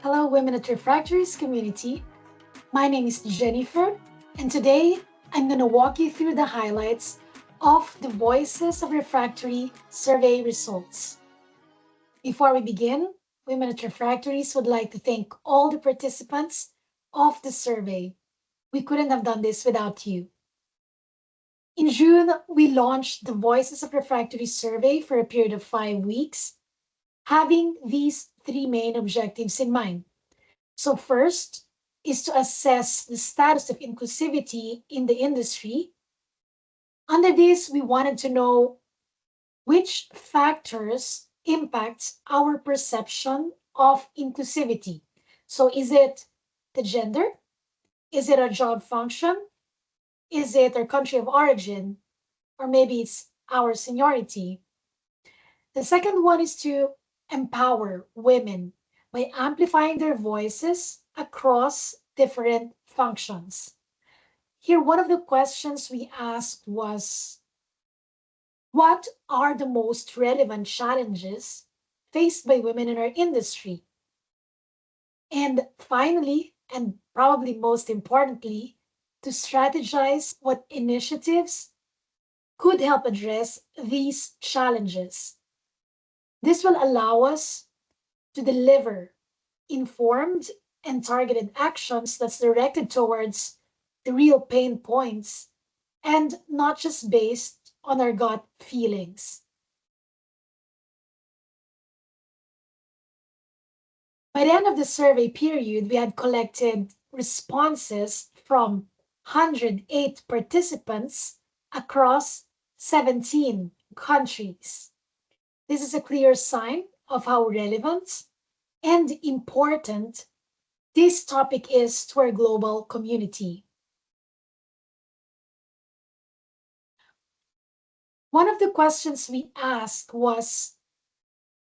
Hello, Women at Refractories community. My name is Jennifer, and today I'm going to walk you through the highlights of the Voices of Refractory Survey results. Before we begin, Women at Refractories would like to thank all the participants of the survey. We couldn't have done this without you. In June, we launched the Voices of Refractory Survey for a period of 5 weeks, having these three main objectives in mind. So first is to assess the status of inclusivity in the industry. Under this, we wanted to know which factors impact our perception of inclusivity. So is it the gender? Is it our job function? Is it our country of origin? Or maybe it's our seniority? The second one is to empower women by amplifying their voices across different functions. Here, one of the questions we asked was, what are the most relevant challenges faced by women in our industry? And finally, and probably most importantly, to strategize what initiatives could help address these challenges. This will allow us to deliver informed and targeted actions that's directed towards the real pain points and not just based on our gut feelings. By the end of the survey period, we had collected responses from 108 participants across 17 countries. This is a clear sign of how relevant and important this topic is to our global community. One of the questions we asked was,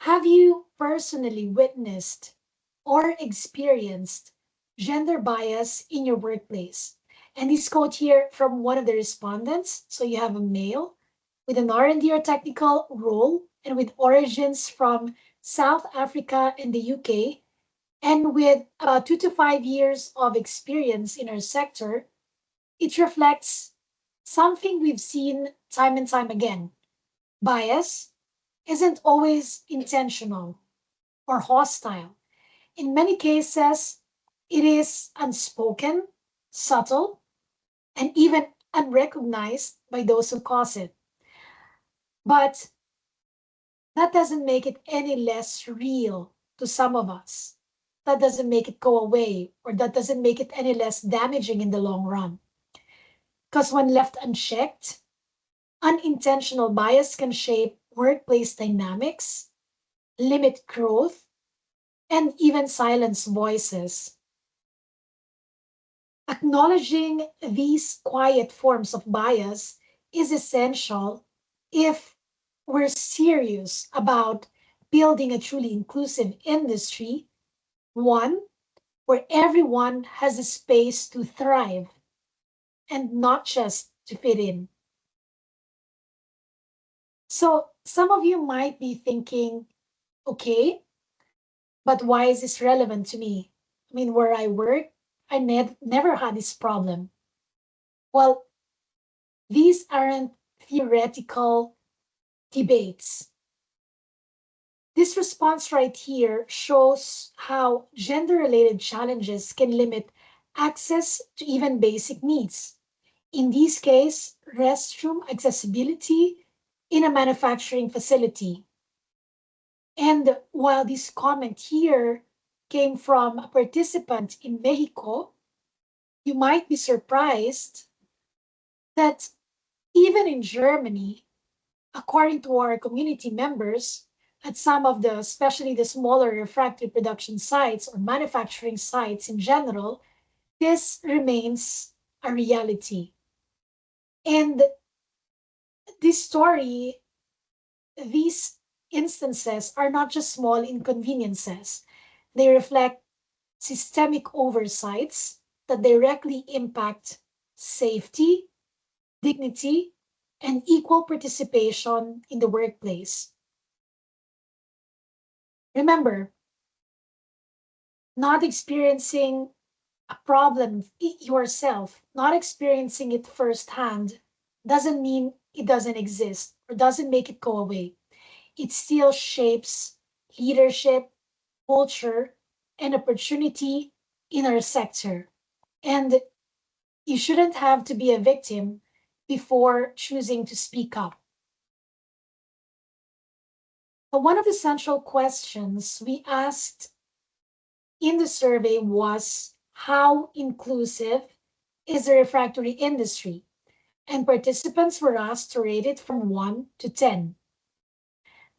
have you personally witnessed or experienced gender bias in your workplace? And this quote here from one of the respondents. So you have a male with an R&D or technical role and with origins from South Africa and the UK, and with about 2 to 5 years of experience in our sector. It reflects something we've seen time and time again. Bias isn't always intentional or hostile. In many cases, it is unspoken, subtle, and even unrecognized by those who cause it. But that doesn't make it any less real to some of us. That doesn't make it go away, or that doesn't make it any less damaging in the long run. Because when left unchecked, unintentional bias can shape workplace dynamics, limit growth, and even silence voices. Acknowledging these quiet forms of bias is essential if we're serious about building a truly inclusive industry, one where everyone has a space to thrive and not just to fit in. So some of you might be thinking, okay, but why is this relevant to me? I mean, where I work, I never had this problem. Well, these aren't theoretical debates. This response right here shows how gender-related challenges can limit access to even basic needs. In this case, restroom accessibility in a manufacturing facility. And while this comment here came from a participant in Mexico, you might be surprised that even in Germany, according to our community members, at some of the, especially the smaller refractory production sites or manufacturing sites in general, this remains a reality. And this story, these instances are not just small inconveniences. They reflect systemic oversights that directly impact safety, dignity, and equal participation in the workplace. Remember, not experiencing a problem yourself, not experiencing it firsthand, doesn't mean it doesn't exist or doesn't make it go away. It still shapes leadership, culture, and opportunity in our sector. And you shouldn't have to be a victim before choosing to speak up. But one of the central questions we asked in the survey was, how inclusive is the refractory industry? And participants were asked to rate it from 1 to 10.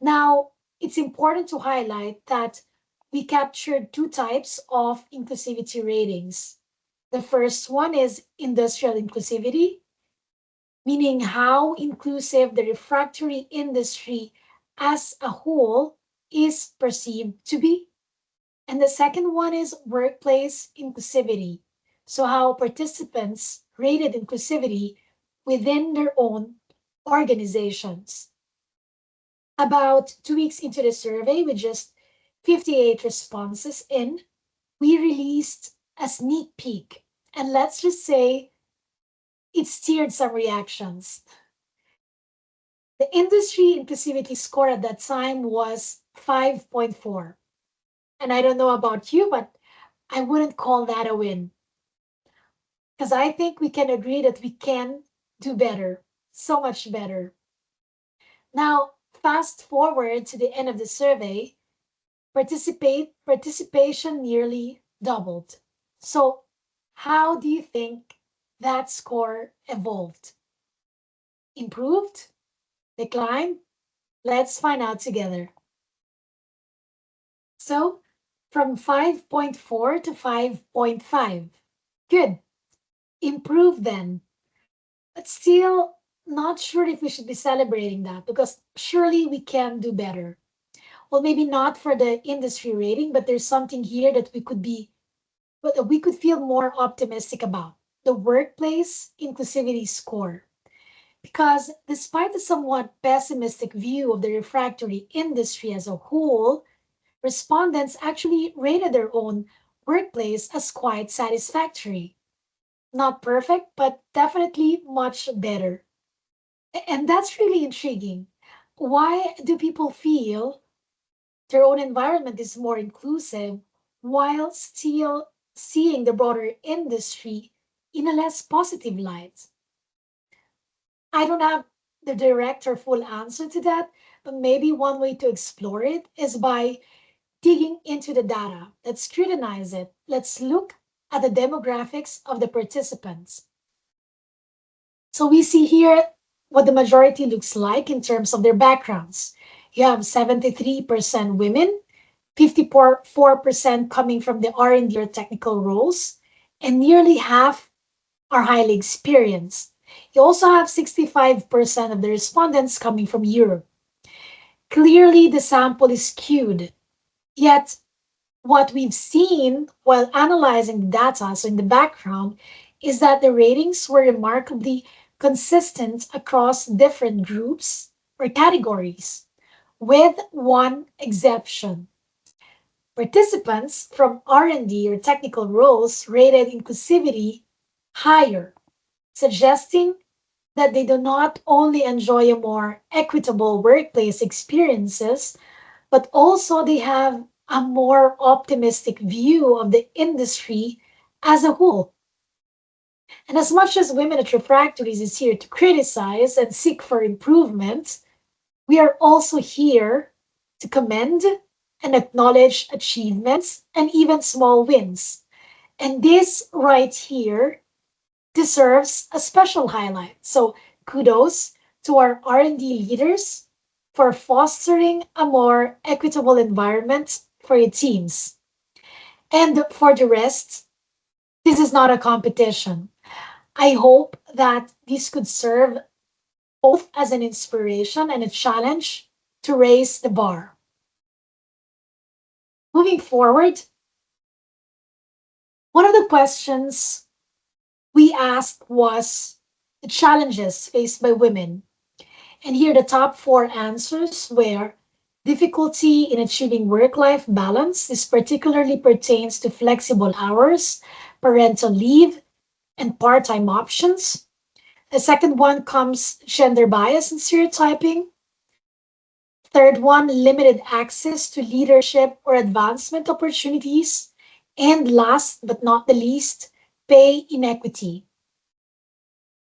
Now, it's important to highlight that we captured two types of inclusivity ratings. The first one is industrial inclusivity, meaning how inclusive the refractory industry as a whole is perceived to be. And the second one is workplace inclusivity. So, how participants rated inclusivity within their own organizations. About 2 weeks into the survey, with just 58 responses in, we released a sneak peek. And let's just say it steered some reactions. The industry inclusivity score at that time was 5.4. And I don't know about you, but I wouldn't call that a win, because I think we can agree that we can do better, so much better. Now, fast forward to the end of the survey, participation nearly doubled. So, how do you think that score evolved? Improved? Declined? Let's find out together. So, from 5.4 to 5.5. Good. Improved then. But still, not sure if we should be celebrating that, because surely we can do better. Well, maybe not for the industry rating, but there's something here that we could feel more optimistic about. The workplace inclusivity score. Because despite the somewhat pessimistic view of the refractory industry as a whole, respondents actually rated their own workplace as quite satisfactory. Not perfect, but definitely much better. And that's really intriguing. Why do people feel their own environment is more inclusive while still seeing the broader industry in a less positive light? I don't have the direct or full answer to that, but maybe one way to explore it is by digging into the data. Let's scrutinize it. Let's look at the demographics of the participants. So we see here what the majority looks like in terms of their backgrounds. You have 73% women, 54% coming from the R&D or technical roles, and nearly half are highly experienced. You also have 65% of the respondents coming from Europe. Clearly, the sample is skewed. Yet, what we've seen while analyzing the data, so in the background, is that the ratings were remarkably consistent across different groups or categories, with one exception. Participants from R&D or technical roles rated inclusivity higher, suggesting that they do not only enjoy a more equitable workplace experiences, but also they have a more optimistic view of the industry as a whole. And as much as Women at Refractories is here to criticize and seek for improvement, we are also here to commend and acknowledge achievements and even small wins. And this right here deserves a special highlight. So kudos to our R&D leaders for fostering a more equitable environment for your teams. And for the rest, this is not a competition. I hope that this could serve both as an inspiration and a challenge to raise the bar. Moving forward, one of the questions we asked was the challenges faced by women. And here the top four answers were difficulty in achieving work-life balance. This particularly pertains to flexible hours, parental leave, and part-time options. The second one comes gender bias and stereotyping. Third one, limited access to leadership or advancement opportunities. And last but not the least, pay inequity.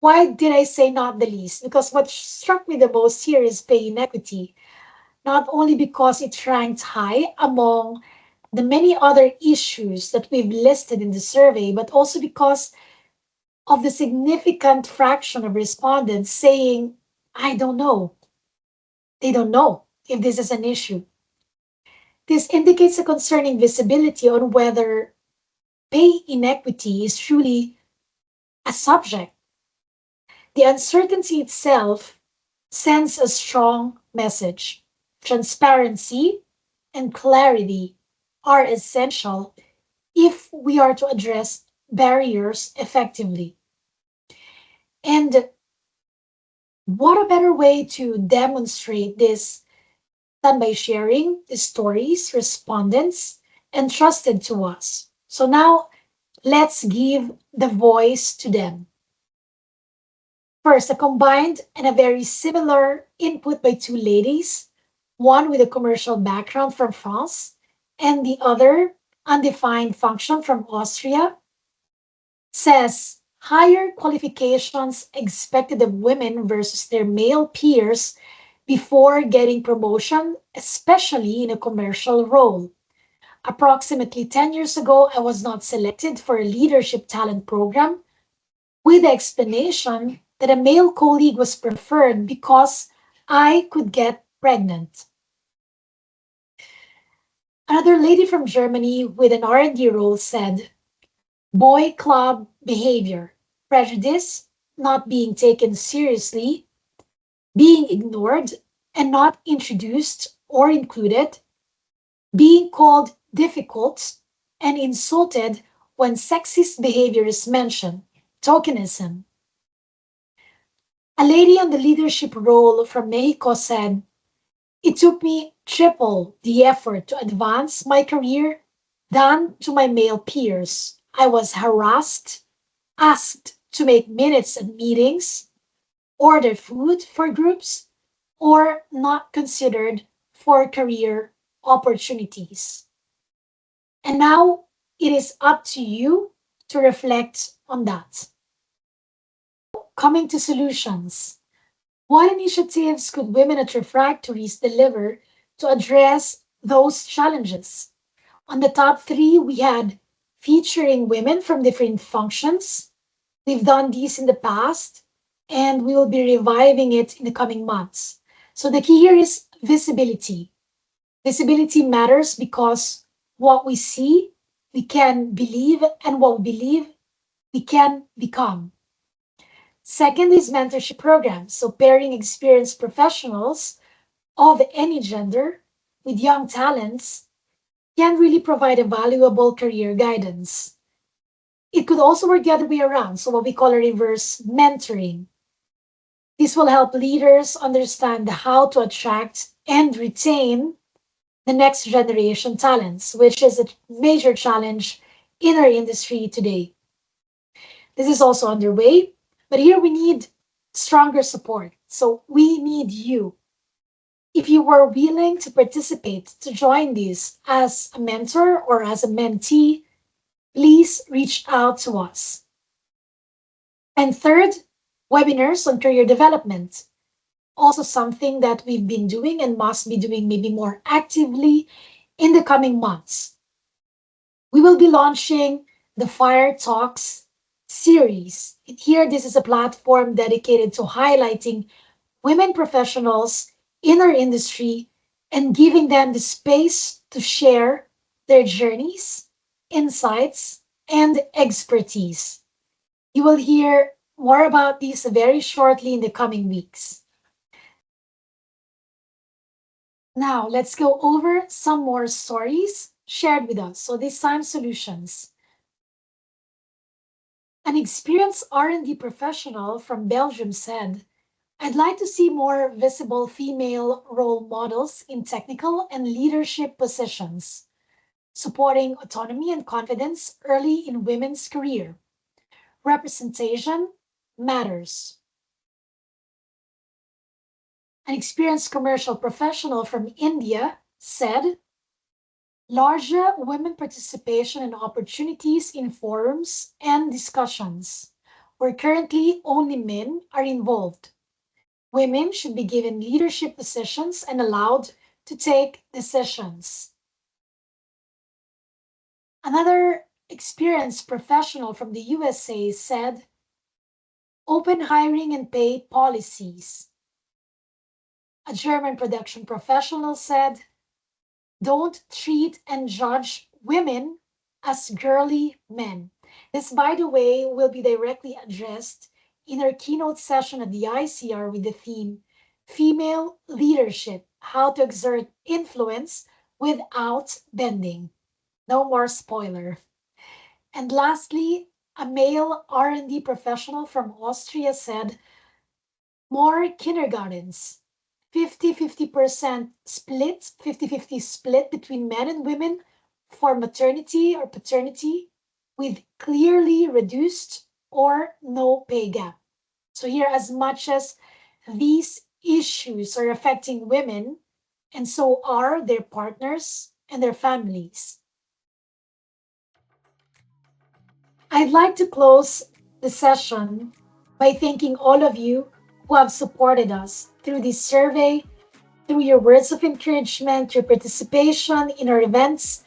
Why did I say not the least? Because what struck me the most here is pay inequity, not only because it ranked high among the many other issues that we've listed in the survey, but also because of the significant fraction of respondents saying, I don't know. They don't know if this is an issue. This indicates a concerning visibility on whether pay inequity is truly a subject. The uncertainty itself sends a strong message. Transparency and clarity are essential if we are to address barriers effectively. And what a better way to demonstrate this than by sharing the stories respondents entrusted to us. So now let's give the voice to them. First, a combined and a very similar input by two ladies, one with a commercial background from France and the other undefined function from Austria, says higher qualifications expected of women versus their male peers before getting promotion, especially in a commercial role. Approximately 10 years ago, I was not selected for a leadership talent program with the explanation that a male colleague was preferred because I could get pregnant. Another lady from Germany with an R&D role said, boy club behavior, prejudice, not being taken seriously, being ignored and not introduced or included, being called difficult and insulted when sexist behavior is mentioned, tokenism. A lady on the leadership role from Mexico said, it took me triple the effort to advance my career than to my male peers. I was harassed, asked to make minutes at meetings, order food for groups, or not considered for career opportunities. And now it is up to you to reflect on that. Coming to solutions. What initiatives could women at refractories deliver to address those challenges? On the top three, we had featuring women from different functions. We've done these in the past, and we will be reviving it in the coming months. So the key here is visibility. Visibility matters because what we see, we can believe, and what we believe, we can become. Second is mentorship programs. So pairing experienced professionals of any gender with young talents can really provide a valuable career guidance. It could also work the other way around. So what we call a reverse mentoring. This will help leaders understand how to attract and retain the next generation talents, which is a major challenge in our industry today. This is also underway, but here we need stronger support. So we need you. If you were willing to participate, to join these as a mentor or as a mentee, please reach out to us. And third, webinars on career development. Also something that we've been doing and must be doing maybe more actively in the coming months. We will be launching the Fire Talks series. Here, this is a platform dedicated to highlighting women professionals in our industry and giving them the space to share their journeys, insights, and expertise. You will hear more about these very shortly in the coming weeks. Now, let's go over some more stories shared with us. So this time, solutions. An experienced R&D professional from Belgium said, I'd like to see more visible female role models in technical and leadership positions, supporting autonomy and confidence early in women's career. Representation matters. An experienced commercial professional from India said, larger women participation and opportunities in forums and discussions, where currently only men are involved. Women should be given leadership positions and allowed to take decisions. Another experienced professional from the USA said, open hiring and pay policies. A German production professional said, don't treat and judge women as girly men. This, by the way, will be directly addressed in our keynote session at the ICR with the theme Female Leadership, How to Exert Influence Without Bending. No more spoiler. And lastly, a male R&D professional from Austria said, more kindergartens, 50-50% split, 50-50 split between men and women for maternity or paternity with clearly reduced or no pay gap. So here, as much as these issues are affecting women, and so are their partners and their families. I'd like to close the session by thanking all of you who have supported us through this survey, through your words of encouragement, your participation in our events,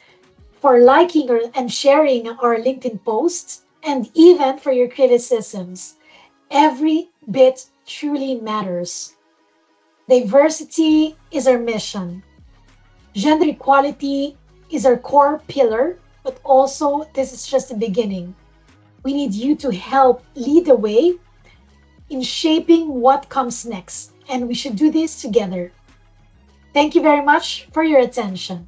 for liking and sharing our LinkedIn posts, and even for your criticisms. Every bit truly matters. Diversity is our mission. Gender equality is our core pillar, but also this is just the beginning. We need you to help lead the way in shaping what comes next, and we should do this together. Thank you very much for your attention.